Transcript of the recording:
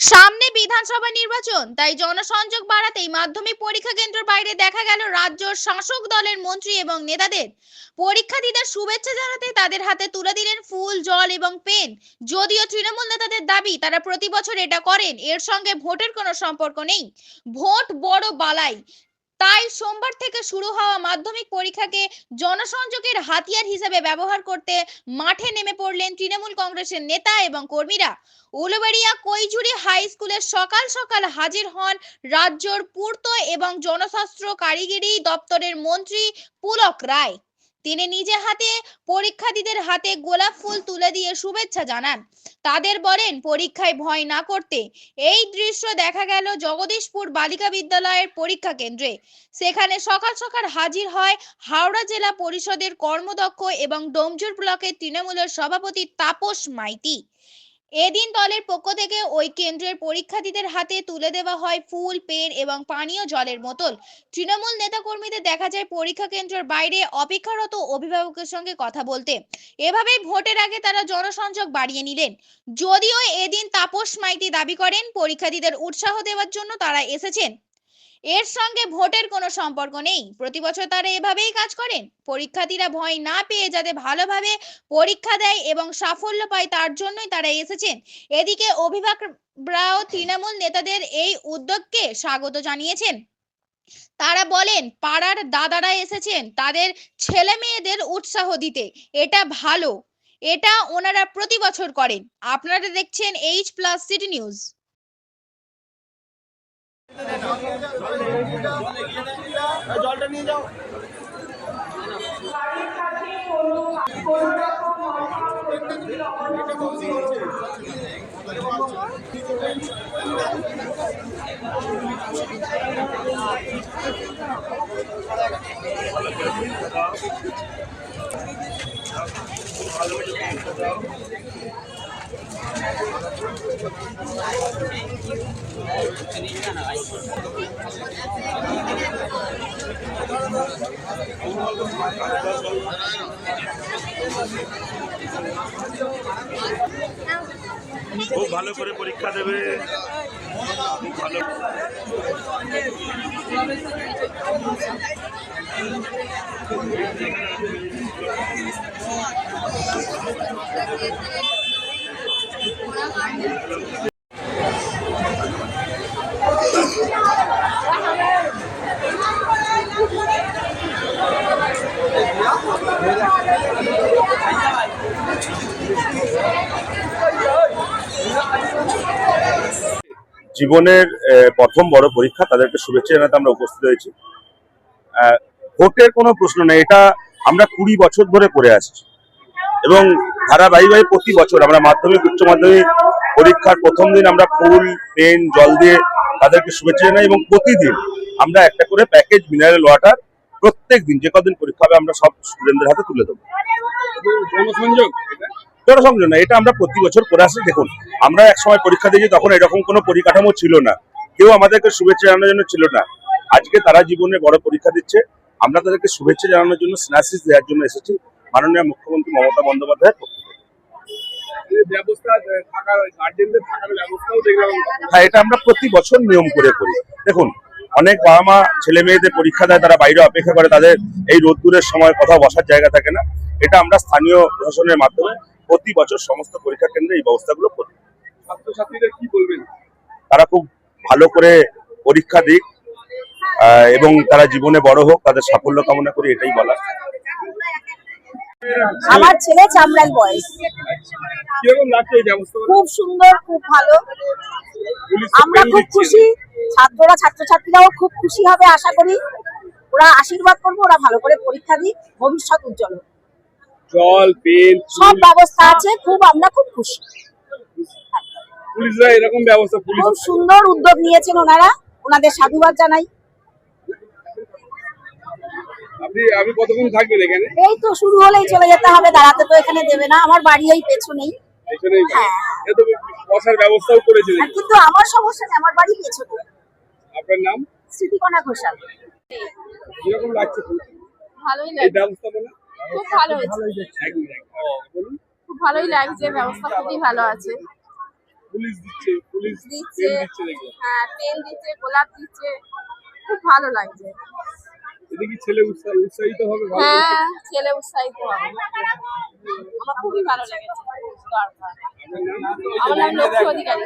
সামনে বিধানসভা নির্বাচন, তাই জনসংযোগ বাড়াতেই মাধ্যমিক পরীক্ষা কেন্দ্রের বাইরে দেখা গেল রাজ্য শাসক দলের মন্ত্রী এবং নেতাদের। পরীক্ষার্থীদের শুভেচ্ছা জানাতে তাদের হাতে তুলে দিলেন ফুল, জল এবং পেন। যদিও তৃণমূল নেতাদের দাবি তারা প্রতি বছর এটা করেন, এর সঙ্গে ভোটের কোনো সম্পর্ক নেই। ভোট বড় বালাই। তাই সোমবার থেকে শুরু হওয়া মাধ্যমিক পরীক্ষাকে জনসংযোগের হাতিয়ার হিসেবে ব্যবহার করতে মাঠে নেমে পড়লেন তৃণমূল কংগ্রেসের নেতা এবং কর্মীরা। উলুবেড়িয়া কৈজুরি হাই স্কুলে সকাল সকাল হাজির হন রাজ্যের পূর্ত এবং জনশাস্ত্র কারিগরি দপ্তরের মন্ত্রী পুলক রায়। তিনি নিজে হাতে পরীক্ষার্থীদের হাতে গোলাপ ফুল তুলে দিয়ে শুভেচ্ছা জানান। তাদের বলেন পরীক্ষায় ভয় না করতে। এই দৃশ্য দেখা গেল জগদীশপুর বালিকা বিদ্যালয়ের পরীক্ষা কেন্দ্রে। সেখানে সকাল সকাল হাজির হয় হাওড়া জেলা পরিষদের কর্মদক্ষ এবং ডোমজুর ব্লকের তৃণমূলের সভাপতি তাপস মাইতি। এদিন দলের পক্ষ থেকে ওই কেন্দ্রের পরীক্ষার্থীদের হাতে তুলে দেওয়া হয় ফুল, পেন এবং পানীয় জলের বোতল। তৃণমূল নেতাকর্মীদের দেখা যায় পরীক্ষা কেন্দ্রের বাইরে অপেক্ষারত অভিভাবকের সঙ্গে কথা বলতে। এভাবেই ভোটের আগে তারা জনসংযোগ বাড়িয়ে নিলেন। যদিও এদিন তাপস মাইতি দাবি করেন পরীক্ষার্থীদের উৎসাহ দেওয়ার জন্য তারা এসেছেন, এর সঙ্গে ভোটের কোনো সম্পর্ক নেই। প্রতি বছর তারা এভাবেই কাজ করেন, পরীক্ষার্থীরা ভয় না পেয়ে যাতে ভালোভাবে পরীক্ষা দেয় এবং সাফল্য পায় তার জন্যই তারা এসেছেন। এদিকে অভিভাবকরাও তৃণমূল নেতাদের এই উদ্যোগকে স্বাগত জানিয়েছেন। তারা বলেন পাড়ার দাদারা এসেছেন তাদের ছেলে মেয়েদের উৎসাহ দিতে, এটা ভালো, এটা ওনারা প্রতি বছর করেন। আপনারা দেখছেন H+ সিটি নিউজ। জলটা নিয়ে যাও। খুব ভালো করে পরীক্ষা দেবে, খুব ভালো। জীবনের প্রথম বড় পরীক্ষা, তাদেরকে শুভেচ্ছা জানাতে আমরা উপস্থিত হয়েছি। ভোটের কোনো প্রশ্ন নেই, এটা আমরা 20 বছর ধরে করে আসছি এবং ধারাবাহিকভাবে প্রতি বছর আমরা মাধ্যমিক উচ্চ মাধ্যমিক পরীক্ষার প্রথম দিন আমরা ফুল, পেন, জল দিয়ে তাদেরকে শুভেচ্ছা জানাই এবং প্রতিদিন আমরা একটা করে প্যাকেজ মিনারেল ওয়াটার প্রত্যেক দিন যে কদিন পরীক্ষা হবে আমরা সব স্টুডেন্টদের হাতে তুলে দেবো। জনসংযোগ না, এটা আমরা প্রতি বছর করে আসছি। দেখুন, আমরা একসময় পরীক্ষা দিয়েছি, তখন এরকম কোনো পরিকাঠামো ছিল না, কেউ আমাদেরকে শুভেচ্ছা জানানোর জন্য ছিল না। আজকে তারা জীবনে বড় পরীক্ষা দিচ্ছে, আমরা তাদেরকে শুভেচ্ছা জানানোর জন্য, স্ন্যাসিস দেওয়ার জন্য এসেছি মাননীয় মুখ্যমন্ত্রী মমতা বন্দ্যোপাধ্যায়ের পক্ষ থেকে। হ্যাঁ, এটা আমরা প্রতি বছর নিয়ম করে করি। দেখুন, অনেক বাবা মা ছেলে মেয়েদের পরীক্ষা দেয়, তারা বাইরে অপেক্ষা করে, তাদের এই রোদ্দুরের সময় কোথাও বসার জায়গা থাকে না। এটা আমরা স্থানীয় প্রশাসনের মাধ্যমে প্রতি বছর সমস্ত পরীক্ষা কেন্দ্রে এই ব্যবস্থাগুলো করি। ছাত্রছাত্রীদের কি বলবেন? তারা খুব ভালো করে পরীক্ষা দিক এবং তারা জীবনে বড় হোক, তাদের সাফল্য কামনা করি, এটাই বলা। আমার ছেলে চামড়াল বয়স। খুব সুন্দর, খুব ভালো, আমরা খুব খুশি, ছাত্ররা ছাত্রছাত্রীরাও খুব খুশি হবে আশা করি। ওরা আশীর্বাদ করবো ওরা ভালো করে পরীক্ষা দিক, ভবিষ্যৎ উজ্জ্বল হোক। জল, পেন, সব ব্যবস্থা আছে, আমরা খুব খুশি। পুলিশরা এরকম ব্যবস্থা, খুব সুন্দর উদ্যোগ নিয়েছেন ওনারা, ওনাদের সাধুবাদ জানাই। আপনি কতক্ষণ থাকবেন এখানে? এই তো শুরু হলেই চলে যেতে হবে, দাঁড়াতে তো এখানে দেবে না। আমার বাড়ি এই পেছনেই। হ্যাঁ, বসার ব্যবস্থাও করেছেন, কিন্তু আমার সমস্যা নেই, আমার বাড়ি পেছনে। আপনার নাম? স্মৃতিকণা ঘোষাল। কিরকম লাগছে? ভালোই লাগছে, ব্যবস্থাপনা খুব ভালো হয়েছে, খুব ভালোই লাগছে, ব্যবস্থা খুবই ভালো আছে। পুলিশ দিচ্ছে দিচ্ছে। পেন দিচ্ছে দেখলাম। হ্যাঁ, পেন দিচ্ছে, গোলাপ দিচ্ছে, খুব ভালো লাগছে। এতে কি ছেলে উৎসাহিত হবে ভালো করে? হ্যাঁ, ছেলে উৎসাহিত হবে। আমার খুবই ভালো লেগেছে। দরকার। আপনার নাম? আমার নাম লক্ষ্মী অধিকারী।